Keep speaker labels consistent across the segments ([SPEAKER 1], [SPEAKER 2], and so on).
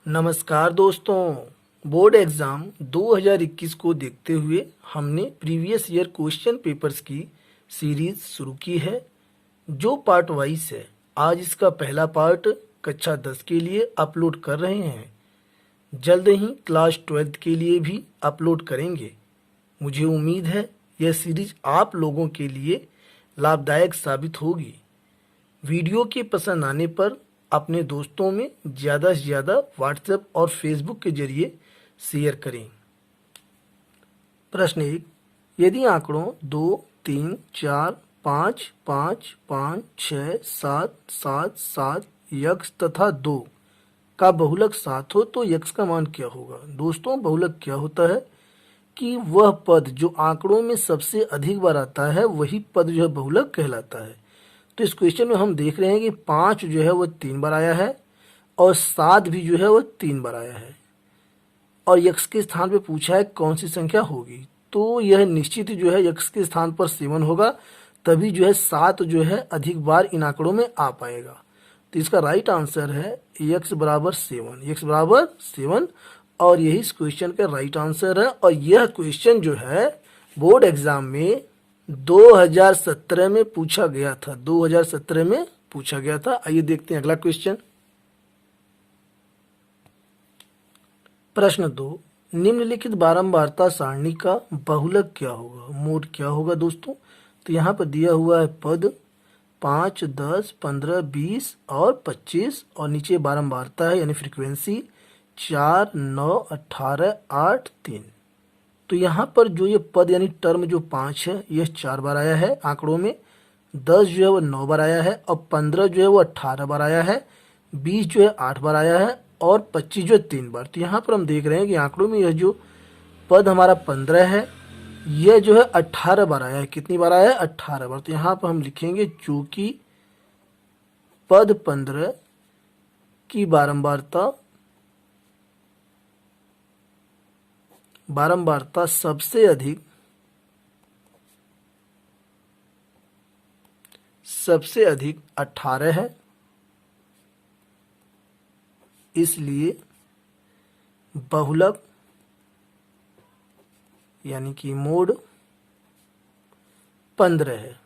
[SPEAKER 1] नमस्कार दोस्तों। Board exam 2021 को देखते हुए हमने प्रीवियस ईयर क्वेश्चन पेपर्स की सीरीज़ शुरू की है जो पार्ट वाइज है। आज इसका पहला पार्ट कक्षा 10 के लिए अपलोड कर रहे हैं। जल्द ही क्लास 12 के लिए भी अपलोड करेंगे। मुझे उम्मीद है यह सीरीज आप लोगों के लिए लाभदायक साबित होगी। वीडियो के पसंद आने पर अपने दोस्तों में ज़्यादा से ज़्यादा व्हाट्सएप और फेसबुक के जरिए शेयर करें। प्रश्न 1। यदि आंकड़ों 2, 3, 4, 5, 5, 5, 6, 7, 7, 7 यक्स तथा 2 का बहुलक 7 हो तो यक्स का मान क्या होगा। दोस्तों, बहुलक क्या होता है कि वह पद जो आंकड़ों में सबसे अधिक बार आता है वही पद जो है बहुलक कहलाता है। तो इस क्वेश्चन में हम देख रहे हैं कि 5 जो है वह 3 बार आया है और 7 भी जो है वह 3 बार आया है और यक्स के स्थान पे पूछा है कौन सी संख्या होगी। तो यह निश्चित ही जो है यक्स के स्थान पर 7 होगा, तभी जो है 7 जो है अधिक बार इन आंकड़ों में आ पाएगा। तो इसका राइट आंसर है यक्स बराबर 7। यक्स बराबर 7 और यही इस क्वेश्चन का राइट आंसर है। और यह क्वेश्चन जो है बोर्ड एग्जाम में 2017 में पूछा गया था। 2017 में पूछा गया था। आइए देखते हैं अगला क्वेश्चन। प्रश्न 2। निम्नलिखित बारंबारता सारणी का बहुलक क्या होगा, मोड क्या होगा। दोस्तों, तो यहाँ पर दिया हुआ है पद 5, 10, 15, 20 और 25 और नीचे बारंबारता है यानी फ्रीक्वेंसी 4, 9, 18, 8, 3। तो यहाँ पर जो ये पद यानी टर्म जो 5 है यह 4 बार आया है आंकड़ों में, 10 जो है वो 9 बार आया है और 15 जो है वो 18 बार आया है, 20 जो है 8 बार आया है और 25 जो है 3 बार। तो यहाँ पर हम देख रहे हैं कि आंकड़ों में यह जो पद हमारा 15 है यह जो है 18 बार आया है। कितनी बार आया है? 18 बार। तो यहाँ पर हम लिखेंगे चूंकि पद 15 की बारंबारता सबसे अधिक 18 है, इसलिए बहुलक यानी कि मोड 15 है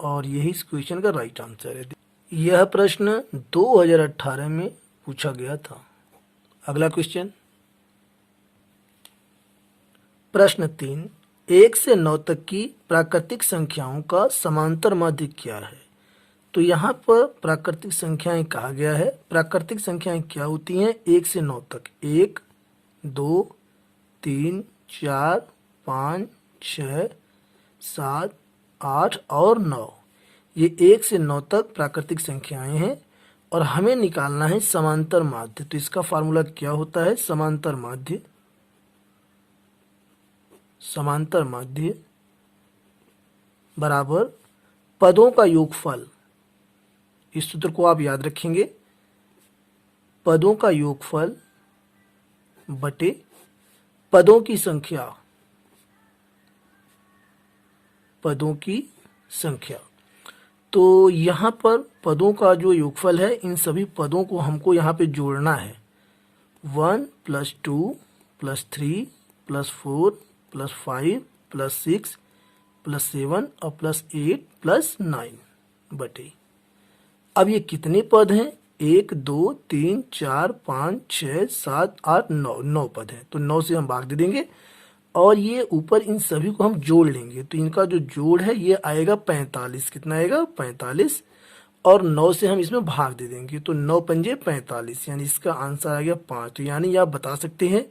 [SPEAKER 1] और यही इस क्वेश्चन का राइट आंसर है। यह प्रश्न 2018 में पूछा गया था। अगला क्वेश्चन। प्रश्न 3। 1 से 9 तक की प्राकृतिक संख्याओं का समांतर माध्य क्या है। तो यहाँ पर प्राकृतिक संख्याएं कहा गया है। प्राकृतिक संख्याएं क्या होती हैं 1 से 9 तक? 1, 2, 3, 4, 5, 6, 7, 8 और 9। ये 1 से 9 तक प्राकृतिक संख्याएं हैं और हमें निकालना है समांतर माध्य। तो इसका फार्मूला क्या होता है? समांतर माध्य बराबर पदों का योगफल। इस सूत्र को आप याद रखेंगे, पदों का योगफल बटे पदों की संख्या। तो यहाँ पर पदों का जो योगफल है इन सभी पदों को हमको यहाँ पे जोड़ना है। 1 + 2 + 3 + 4 + 5 + 6 + 7 और +8 + 9 बटे। अब ये कितने पद हैं? 1, 2, 3, 4, 5, 6, 7, 8, 9 पद हैं। तो 9 से हम भाग दे देंगे और ये ऊपर इन सभी को हम जोड़ लेंगे। तो इनका जो जोड़ है ये आएगा 45। कितना आएगा? 45 और 9 से हम इसमें भाग दे देंगे। तो 9 पंजे 45 यानी इसका आंसर आ गया 5। तो यानी आप बता सकते हैं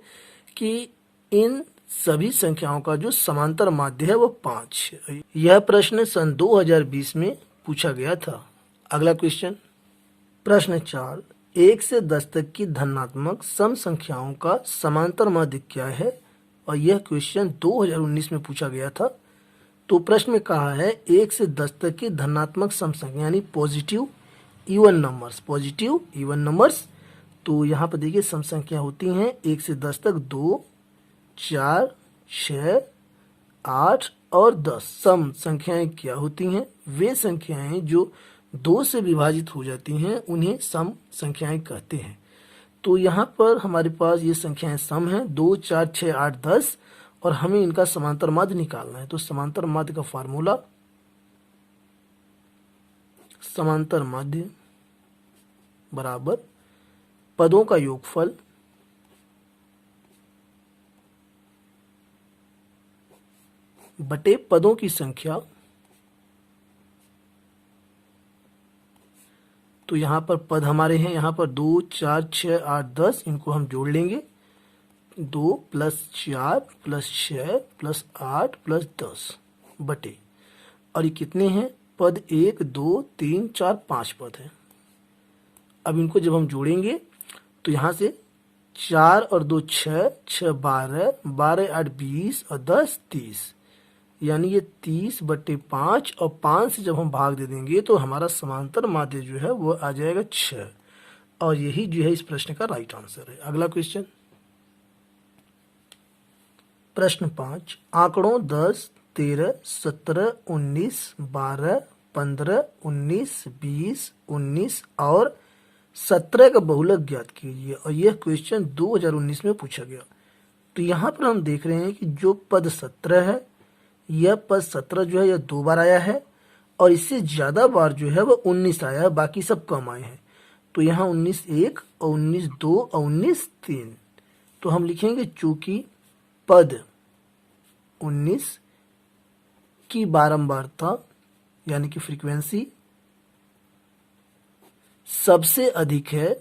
[SPEAKER 1] कि इन सभी संख्याओं का जो समांतर माध्य है वो 5 है। यह प्रश्न सन 2020 में पूछा गया था। अगला क्वेश्चन। प्रश्न 4। 1 से 10 तक की धनात्मक सम संख्याओं का समांतर माध्य क्या है। और यह क्वेश्चन 2019 में पूछा गया था। तो प्रश्न में कहा है 1 से 10 तक की धनात्मक सम संख्या यानी पॉजिटिव इवन नंबर्स। तो यहाँ पर देखिए सम संख्या होती हैं 1 से 10 तक 2, 4, 6, 8 और 10। सम संख्याएं क्या होती हैं? वे संख्याएं जो 2 से विभाजित हो जाती हैं उन्हें सम संख्याएं कहते हैं। तो यहाँ पर हमारे पास ये संख्याएं सम है 2, 4, 6, 8, 10 और हमें इनका समांतर माध्य निकालना है। तो समांतर माध्य का फार्मूला, समांतर माध्य बराबर पदों का योगफल बटे पदों की संख्या। तो यहाँ पर पद हमारे हैं, यहाँ पर 2, 4, 6, 8, 10, इनको हम जोड़ लेंगे। 2 + 4 + 6 + 8 + 10 बटे, और ये कितने हैं पद, 1, 2, 3, 4, 5 पद हैं। अब इनको जब हम जोड़ेंगे तो यहाँ से 4 और 2 6, 6 12, 12 8 20 और 10 30, यानी ये 30/5 और 5 से जब हम भाग दे देंगे तो हमारा समांतर माध्य जो है वो आ जाएगा 6, और यही जो है इस प्रश्न का राइट आंसर है। अगला क्वेश्चन, प्रश्न 5, आंकड़ों 10, 13, 17, 19, 12, 15, 19, 20, 19 और 17 का बहुलक ज्ञात कीजिए, और यह क्वेश्चन 2019 में पूछा गया। तो यहाँ पर हम देख रहे हैं कि जो पद 17 है, यह पद 17 जो है यह 2 बार आया है, और इससे ज़्यादा बार जो है वह 19 आया है, बाकी सब कम आए हैं। तो यहाँ 19 1 और 19 2 और 19 3, तो हम लिखेंगे चूंकि पद 19 की बारंबारता यानी कि फ्रीक्वेंसी सबसे अधिक है,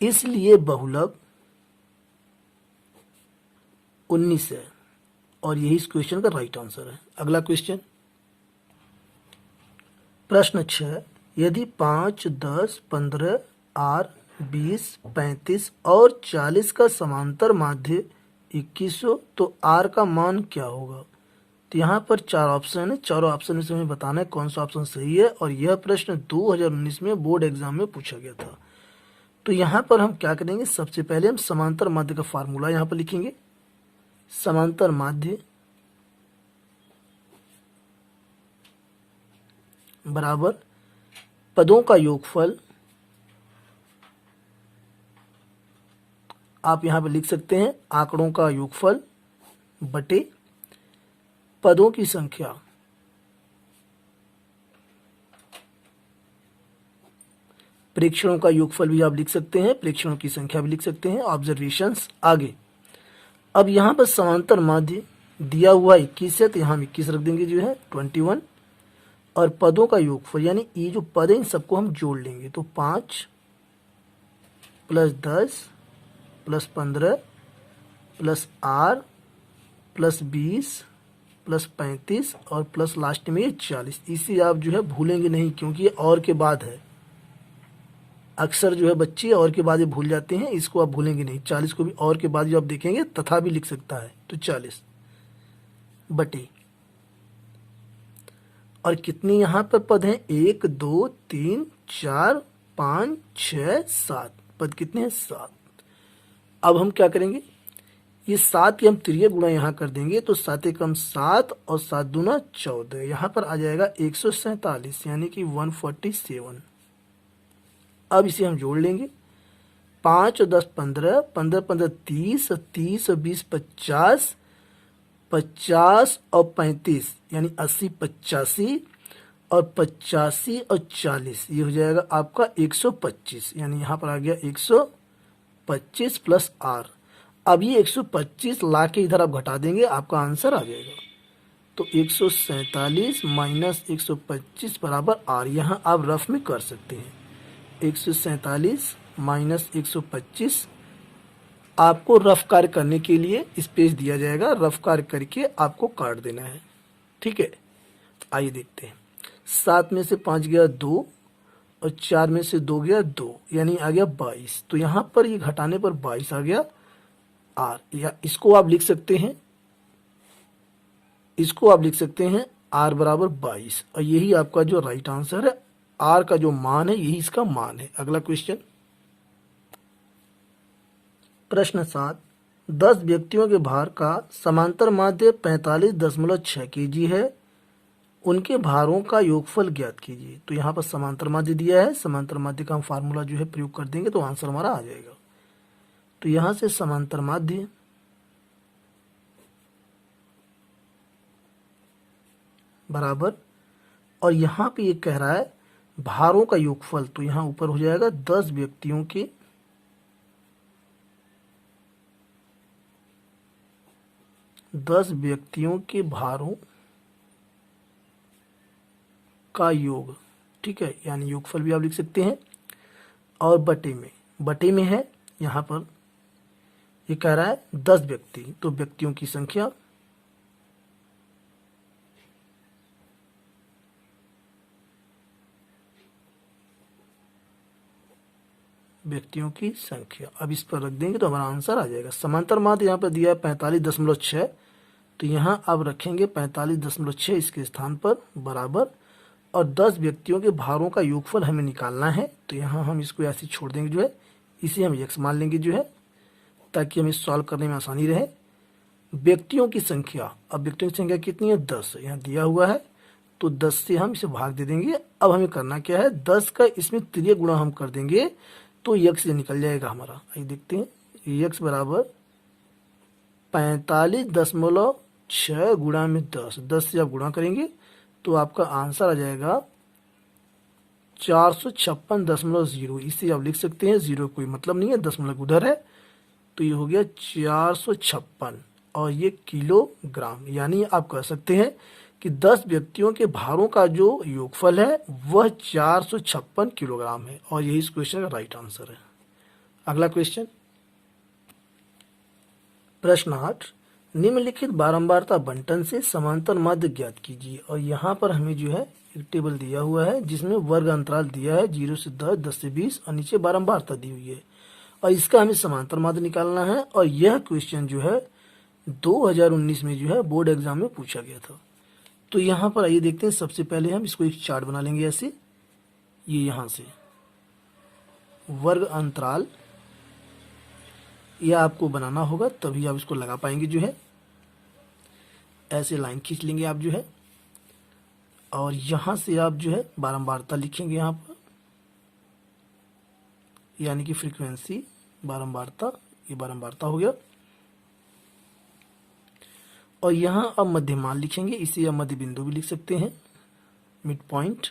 [SPEAKER 1] इसलिए बहुलक 19 है, और यही इस क्वेश्चन का राइट आंसर है। अगला क्वेश्चन, प्रश्न 6, यदि 5, 10, 15, 8, 20, 35 और 40 का समांतर माध्य 21 हो तो आर का मान क्या होगा। तो यहाँ पर 4 ऑप्शन है, चारों ऑप्शन में से हमें बताना है कौन सा ऑप्शन सही है, और यह प्रश्न 2019 में बोर्ड एग्जाम में पूछा गया था। तो यहाँ पर हम क्या करेंगे, सबसे पहले हम समांतर माध्य का फार्मूला यहाँ पर लिखेंगे। समांतर माध्य बराबर पदों का योगफल, आप यहाँ पे लिख सकते हैं आंकड़ों का योगफल बटे पदों की संख्या। प्रेक्षणों का योगफल भी आप लिख सकते हैं, प्रेक्षणों की संख्या भी लिख सकते हैं, ऑब्जर्वेशंस आगे। अब यहाँ पर समांतर माध्य दिया हुआ 21 है, तो यहाँ हम 21 रख देंगे जो है 21, और पदों का योगफल यानी ये जो पद है इन सबको हम जोड़ लेंगे। तो 5 + 10 + 15 + 8 + 20 + 35 और प्लस लास्ट में ये 40। इसे आप जो है भूलेंगे नहीं, क्योंकि ये और के बाद है। अक्सर जो है बच्चे और के बाद ये भूल जाते हैं, इसको आप भूलेंगे नहीं। 40 को भी और के बाद जो आप देखेंगे तथा भी लिख सकता है, तो 40 बटे, और कितने यहाँ पर पद हैं, 1 2 3 4 5 6 7 पद, कितने हैं 7। अब हम क्या करेंगे, ये 7 की हम तिर्य गुणा यहाँ कर देंगे, तो 7 एकम 7 और 7 दूना 14, यहाँ पर आ जाएगा 147 यानी कि 147। अब इसे हम जोड़ लेंगे, 5 और 10 15, 15 15 30 और 30 और 20 50, 50 और 35 यानी 80 85, और 85 और 40 ये हो जाएगा आपका 125, यानी यहाँ पर आ गया 125 प्लस आर। अब ये 125 ला के इधर आप घटा देंगे, आपका आंसर आ जाएगा। तो 147 माइनस 125 बराबर आर, यहाँ आप रफ में कर सकते हैं। 147 माइनस 125, आपको रफ कार्य करने के लिए स्पेस दिया जाएगा, रफ कार्य करके आपको काट देना है, ठीक है। आइए देखते हैं, 7 में से 5 गया 2, और 4 में से 2 गया 2, यानी आ गया 22। तो यहाँ पर ये घटाने पर 22 आ गया आर, या इसको आप लिख सकते हैं, इसको आप लिख सकते हैं आर बराबर 22, और यही आपका जो राइट आंसर है। आर का जो मान है यही इसका मान है। अगला क्वेश्चन, प्रश्न 7, 10 व्यक्तियों के भार का समांतर माध्य 45.6 kg है उनके भारों का योगफल ज्ञात कीजिए। तो यहाँ पर समांतर माध्य दिया है, समांतर माध्य का हम फार्मूला जो है प्रयोग कर देंगे तो आंसर हमारा आ जाएगा। तो यहाँ से समांतर माध्य बराबर, और यहाँ पे ये कह रहा है भारों का योगफल, तो यहाँ ऊपर हो जाएगा 10 व्यक्तियों के भारों का योग, ठीक है, यानी योगफल भी आप लिख सकते हैं। और बटे में है, यहाँ पर ये कह रहा है 10 व्यक्ति, तो व्यक्तियों की संख्या अब इस पर रख देंगे तो हमारा आंसर आ जाएगा। समांतर माध्य यहाँ पर दिया है 45.6, तो यहाँ आप रखेंगे 45.6 इसके स्थान पर बराबर, और 10 व्यक्तियों के भारों का योगफल हमें निकालना है। तो यहाँ हम इसको ऐसे छोड़ देंगे जो है, इसे हम x मान लेंगे जो है, ताकि हमें सॉल्व करने में आसानी रहे। व्यक्तियों की संख्या, अब व्यक्तियों की संख्या कितनी है 10, यहाँ दिया हुआ है, तो 10 से हम इसे भाग दे देंगे। अब हमें करना क्या है, 10 का इसमें तिर्यक गुणा हम कर देंगे तो x से निकल जाएगा हमारा। आइए देखते हैं, x बराबर 45.6 गुणा में 10 से आप गुणा करेंगे तो आपका आंसर आ जाएगा 456.0। इसे आप लिख सकते हैं, जीरो कोई मतलब नहीं है, दशमलव उधर है, तो ये हो गया 456 और ये किलोग्राम। यानी आप कह सकते हैं कि 10 व्यक्तियों के भारों का जो योगफल है वह 456 किलोग्राम है, और यही इस क्वेश्चन का राइट आंसर है। अगला क्वेश्चन, प्रश्न 8, निम्नलिखित बारंबारता बंटन से समांतर माध्य ज्ञात कीजिए। और यहाँ पर हमें जो है एक टेबल दिया हुआ है जिसमें वर्ग अंतराल दिया है 0 से 10, 10 से 20 और नीचे बारंबारता दी हुई है, और इसका हमें समांतर माध्य निकालना है। और यह क्वेश्चन जो है 2019 में जो है बोर्ड एग्जाम में पूछा गया था। तो यहाँ पर आइए देखते हैं, सबसे पहले हम इसको एक चार्ट बना लेंगे ऐसे, ये यहाँ से वर्ग अंतराल यह आपको बनाना होगा, तभी आप इसको लगा पाएंगे जो है। ऐसे लाइन खींच लेंगे आप जो है, और यहाँ से आप जो है बारंबारता लिखेंगे यहाँ पर, यानी कि फ्रीक्वेंसी बारंबारता, ये बारंबारता हो गया। और यहाँ अब मध्यमान लिखेंगे, इसे आप मध्य बिंदु भी लिख सकते हैं, मिड पॉइंट।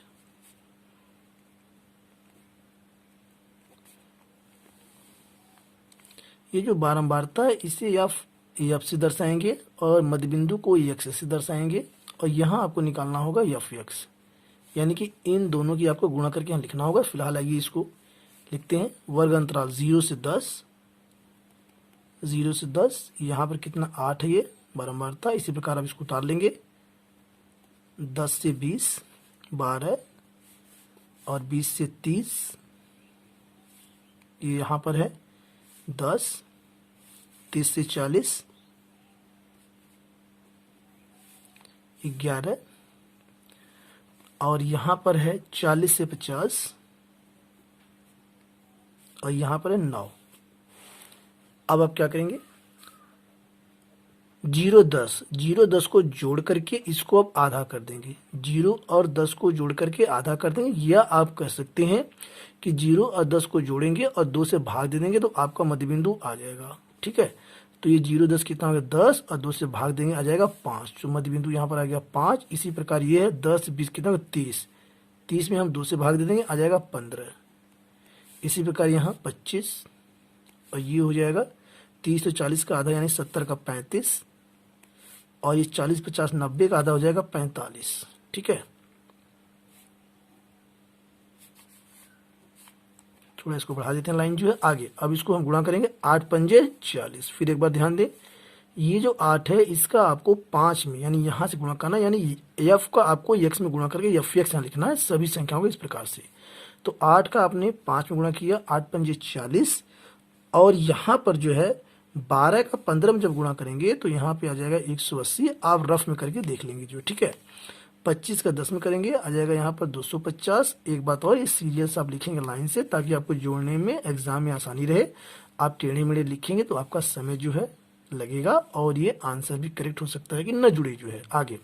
[SPEAKER 1] ये जो बारंबारता है इसे आप एफ से दर्शाएंगे और मध्य बिंदु को एक्स से दर्शाएंगे, और यहाँ आपको निकालना होगा एफ एक्स, यानी कि इन दोनों की आपको गुणा करके यहाँ लिखना होगा। फिलहाल आइए इसको लिखते हैं, वर्ग अंतराल 0 से 10, यहाँ पर कितना 8 है ये बारंबारता। इसी प्रकार आप इसको उतार लेंगे, 10 से 20 12, और 20 से 30 ये यहाँ पर है 10, 30 से 40 11, और यहाँ पर है 40 से 50, और यहाँ पर है 9। अब आप क्या करेंगे, 0 10 को जोड़ करके इसको आप आधा कर देंगे, 0 और 10 को जोड़ करके आधा कर देंगे, या आप कह सकते हैं कि 0 और 10 को जोड़ेंगे और 2 से भाग दे देंगे तो आपका मध्य बिंदु आ जाएगा। ठीक है, तो ये 0 10 कितना हो गया 10, और 2 से भाग देंगे आ जाएगा 5, तो मध्य बिंदु यहाँ पर आ गया 5। इसी प्रकार ये है 10 20 कितना होगा 30 में हम 2 से भाग दे देंगे आ जाएगा 15। इसी प्रकार यहाँ 25, और ये हो जाएगा 30 तो 40 का आधा यानी 70 का 35, और ये 40 50 90 का आधा हो जाएगा 45। ठीक है, थोड़ा इसको बढ़ा देते हैं लाइन जो है आगे। अब इसको हम गुणा करेंगे, 8 पंजे 40। फिर एक बार ध्यान दें, ये जो 8 है इसका आपको 5 में यानी यहाँ से गुणा करना, यानी एफ का आपको एक्स में गुणा करके एफ एक्स यहाँ लिखना है सभी संख्याओं को इस प्रकार से। तो 8 का आपने 5 में गुणा किया, 8 पंजे 40, और यहाँ पर जो है 12 का 15 में जब गुणा करेंगे तो यहाँ पे आ जाएगा 180। आप रफ में करके देख लेंगे जो, ठीक है। 25 का 10 में करेंगे आ जाएगा यहाँ पर 250। एक बात और, ये सीरियस आप लिखेंगे लाइन से ताकि आपको जोड़ने में एग्जाम में आसानी रहे। आप टेढ़े मेढ़े लिखेंगे तो आपका समय जो है लगेगा और ये आंसर भी करेक्ट हो सकता है कि न जुड़े जो है। आगे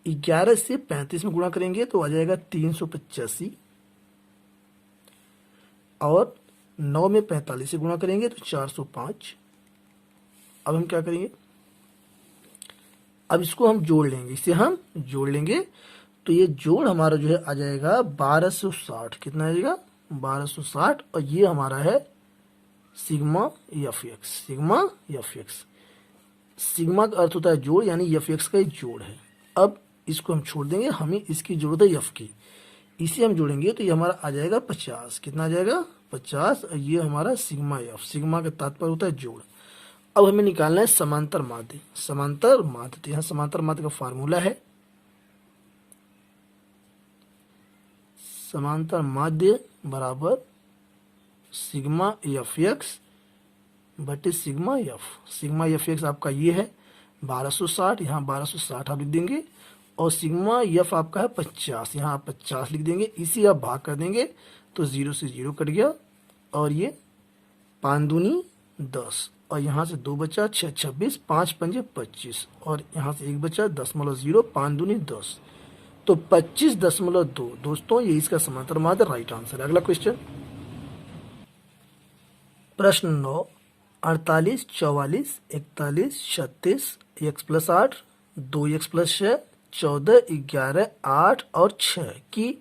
[SPEAKER 1] 11 से 35 में गुणा करेंगे तो आ जाएगा 385, और 9 में 45 से गुणा करेंगे तो 405। अब हम क्या करेंगे, अब इसको हम जोड़ लेंगे, इसे हम जोड़ लेंगे तो ये जोड़ हमारा जो है आ जाएगा 1260। कितना आ जाएगा 1260, और ये हमारा है sigma F x. Sigma F x, sigma का अर्थ होता है जोड़, यानी एफ एक्स का एक जोड़ है। अब इसको हम छोड़ देंगे, हमें इसकी जरूरत है एफ की, इसे हम जोड़ेंगे तो ये हमारा आ जाएगा 50। कितना आ जाएगा 50, और ये हमारा सिग्मा एफ, सिग्मा का तात्पर्य होता है जोड़। अब हमें निकालना है समांतर माध्य। समांतर माध्य, तो यहाँ समांतर माध्य का फार्मूला है, समांतर माध्य बराबर सिग्मा एफ एक्स बटे sigma F. Sigma F x आपका ये है 1260, यहाँ 1260 आप लिख देंगे, और सिग्मा एफ आपका है 50, यहाँ आप 50 लिख देंगे। इसी आप भाग कर देंगे तो 0 से 0 कट गया, और ये 5 दूनी 10, और यहाँ से 2 बचा, 6 26, 5 पंजे 25, और यहाँ से 1 बचा 10.0, 5 दूनी 10, तो 25.2। दोस्तों ये इसका समांतर माध्य राइट आंसर है। अगला क्वेश्चन, प्रश्न 9, 48, 44, 41, 36, x प्लस 8, 2x प्लस 6, 14, 11, 8 और 6 की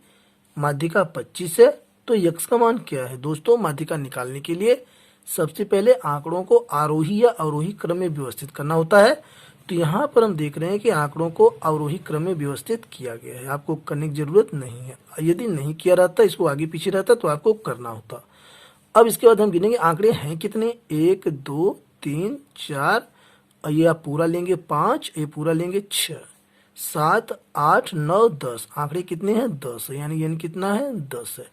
[SPEAKER 1] माध्यिका 25 है, तो x का मान क्या है। दोस्तों माध्यिका निकालने के लिए सबसे पहले आंकड़ों को आरोही या अवरोही क्रम में व्यवस्थित करना होता है। तो यहाँ पर हम देख रहे हैं कि आंकड़ों को अवरोही क्रम में व्यवस्थित किया गया है, आपको करने की जरूरत नहीं है। यदि नहीं किया रहता, इसको आगे पीछे रहता, तो आपको करना होता। अब इसके बाद हम गिनेंगे आंकड़े हैं कितने, 1 2 3 4, और ये आप पूरा लेंगे 5, ये पूरा लेंगे 6, 7 8 9 10। आंकड़े कितने हैं 10 है, यानी n कितना है 10 है।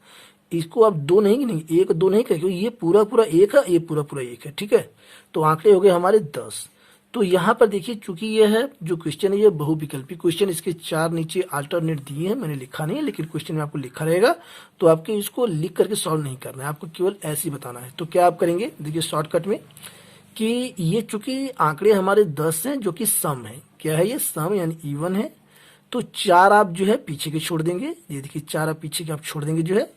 [SPEAKER 1] इसको आप 2 नहीं गिनेंगे, 1 2 नहीं करेंगे, क्योंकि ये पूरा पूरा 1 है, ये पूरा पूरा 1 है, ठीक है। तो आंकड़े हो गए हमारे 10। तो यहाँ पर देखिए, चूंकि ये है जो क्वेश्चन है ये बहुविकल्पी क्वेश्चन, इसके 4 नीचे अल्टरनेट दिए हैं, मैंने लिखा नहीं है, लेकिन क्वेश्चन में आपको लिखा रहेगा, तो आपको इसको लिख करके सॉल्व नहीं करना है, आपको केवल ऐसे ही बताना है। तो क्या आप करेंगे, देखिए शॉर्टकट में, कि ये चूंकि आंकड़े हमारे 10 हैं जो कि सम है, क्या है ये सम यानी इवन है, तो 4 आप जो है पीछे के छोड़ देंगे, ये देखिए 4 आप पीछे के आप छोड़ देंगे जो है,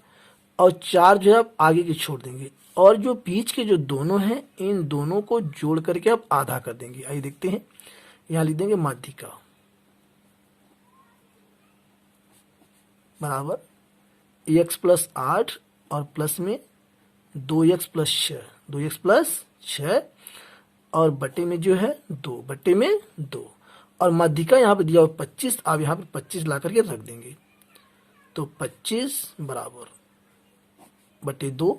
[SPEAKER 1] और 4 जो है आप आगे के छोड़ देंगे, और जो बीच के जो दोनों हैं इन दोनों को जोड़ करके आप आधा कर देंगे। आइए देखते हैं, यहां लिख देंगे माध्यिका बराबर x प्लस 8 और प्लस में 2x प्लस 6, 2x प्लस 6, और बटे में जो है 2, बटे में 2, और माध्यिका यहाँ पे दिया हुआ 25, आप यहाँ पे 25 ला करके रख देंगे, तो 25 बराबर बटे 2,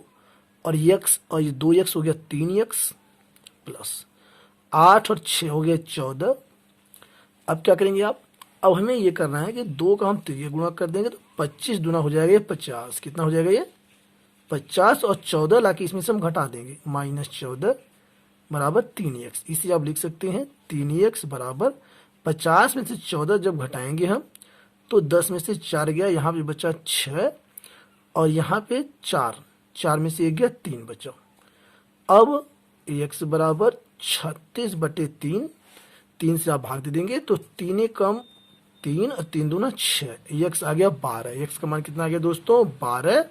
[SPEAKER 1] और x, और ये 2x हो गया 3x प्लस 8 और 6 हो गया 14। अब क्या करेंगे आप, अब हमें ये करना है कि 2 का हम 3 गुणा कर देंगे तो 25 दूना हो जाएगा ये 50। कितना हो जाएगा ये 50, और 14 लाके इसमें से हम घटा देंगे, -14 बराबर 3x। इसे आप लिख सकते हैं 3x बराबर 50 में से 14 जब घटाएंगे हम तो 10 में से 4 गया, यहाँ पे बचा 6, और यहाँ पे 4 में से 1 गया 3 बचा। अब x बराबर 36 बटे 3, 3 से आप भाग दे देंगे तो 3 कम 3 और 3 दूना 6, x आ गया 12। x का मान कितना आ गया दोस्तों 12,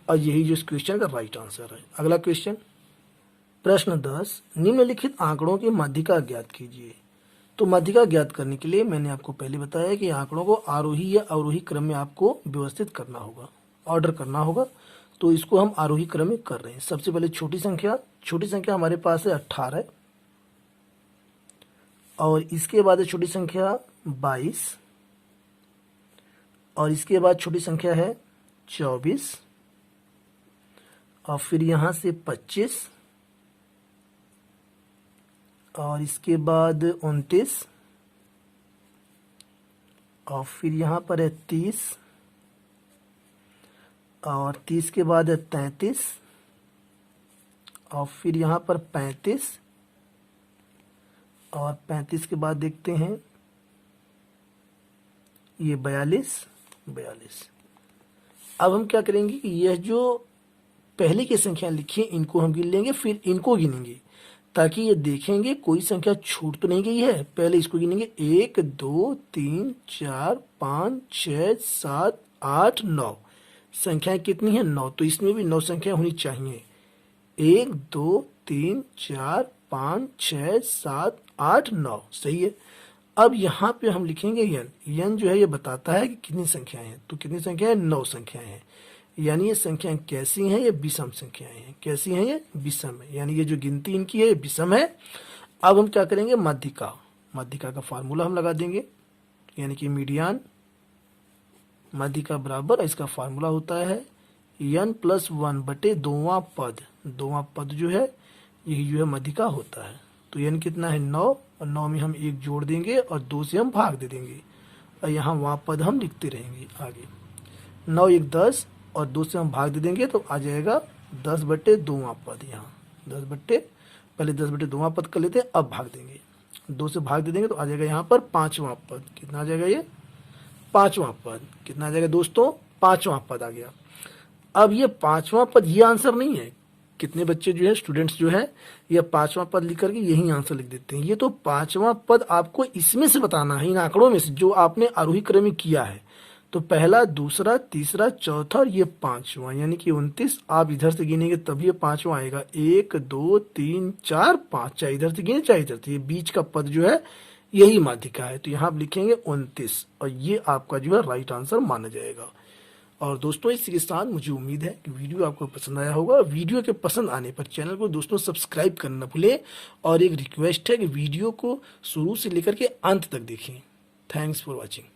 [SPEAKER 1] और यही जो इस क्वेश्चन का राइट आंसर है। अगला क्वेश्चन, प्रश्न 10, निम्नलिखित आंकड़ों की माध्यिका ज्ञात कीजिए। तो माध्यिका ज्ञात करने के लिए मैंने आपको पहले बताया कि आंकड़ों को आरोही या अवरोही क्रम में आपको व्यवस्थित करना होगा, ऑर्डर करना होगा। तो इसको हम आरोही क्रम में कर रहे हैं। सबसे पहले छोटी संख्या हमारे पास है 18, और इसके बाद है छोटी संख्या 22, और इसके बाद छोटी संख्या है 24, और फिर यहाँ से 25, और इसके बाद 29, और फिर यहाँ पर है 30, और 30 के बाद है 33, और फिर यहाँ पर 35, और 35 के बाद देखते हैं ये 42। अब हम क्या करेंगे कि यह जो पहले की संख्या लिखी है इनको हम गिन लेंगे, फिर इनको गिनेंगे, ताकि ये देखेंगे कोई संख्या छूट तो नहीं गई है। पहले इसको गिनेंगे 1 2 3 4 5 6 7 8 9। संख्याएं कितनी है? 9। तो इसमें भी 9 संख्या होनी चाहिए। 1 2 3 4 5 6 7 8 9। सही है। अब यहाँ पे हम लिखेंगे यन। यन जो है ये बताता है कि कितनी संख्याएं हैं। तो कितनी संख्याएं? 9 संख्याएं हैं। यानी ये संख्याएं कैसी हैं? ये विषम संख्याएं हैं। कैसी हैं? ये विषम है। यानी ये जो गिनती इनकी है ये विषम है। अब हम क्या करेंगे? माध्यिका। माध्यिका का फार्मूला हम लगा देंगे, यानी कि मीडियन माध्यिका बराबर, इसका फार्मूला होता है n + 1 बटे दोवां पद। दोवां पद जो है यही जो है माध्यिका होता है। तो n कितना है? 9, और 9 में हम 1 जोड़ देंगे और 2 से हम भाग दे देंगे, और यहाँ वहाँ पद हम लिखते रहेंगे आगे। 9 1 10, और 2 से हम भाग दे देंगे तो आ जाएगा 10 बटे दोवां पद। यहाँ 10 बटे, पहले 10 बटे दोवां पद कर लेते हैं, अब भाग देंगे। 2 से भाग दे देंगे तो आ जाएगा यहाँ पर 5वां पद। कितना आ जाएगा? ये 5वां पद। कितना आ जाएगा दोस्तों? 5वां पद आ गया। अब ये 5वां पद ये आंसर नहीं है। कितने बच्चे जो है, स्टूडेंट्स जो है, ये 5वां पद लिख करके यही आंसर लिख देते हैं। ये तो 5वां पद आपको इसमें से बताना है, इन आंकड़ों में से जो आपने आरोही क्रम में किया है। तो पहला, दूसरा, तीसरा, चौथा और ये 5वां, यानी कि 29। आप इधर से गिनेंगे तब ये 5वां आएगा। 1 2 3 4 5, चाहे इधर से गिने चाहे इधर से। ये बीच का पद जो है यही माध्यिका है। तो यहाँ आप लिखेंगे 29, और ये आपका जो है राइट आंसर माना जाएगा। और दोस्तों इसी के साथ मुझे उम्मीद है कि वीडियो आपको पसंद आया होगा। वीडियो के पसंद आने पर चैनल को दोस्तों सब्सक्राइब करना भूलें, और एक रिक्वेस्ट है कि वीडियो को शुरू से लेकर के अंत तक देखें। Thanks for watching.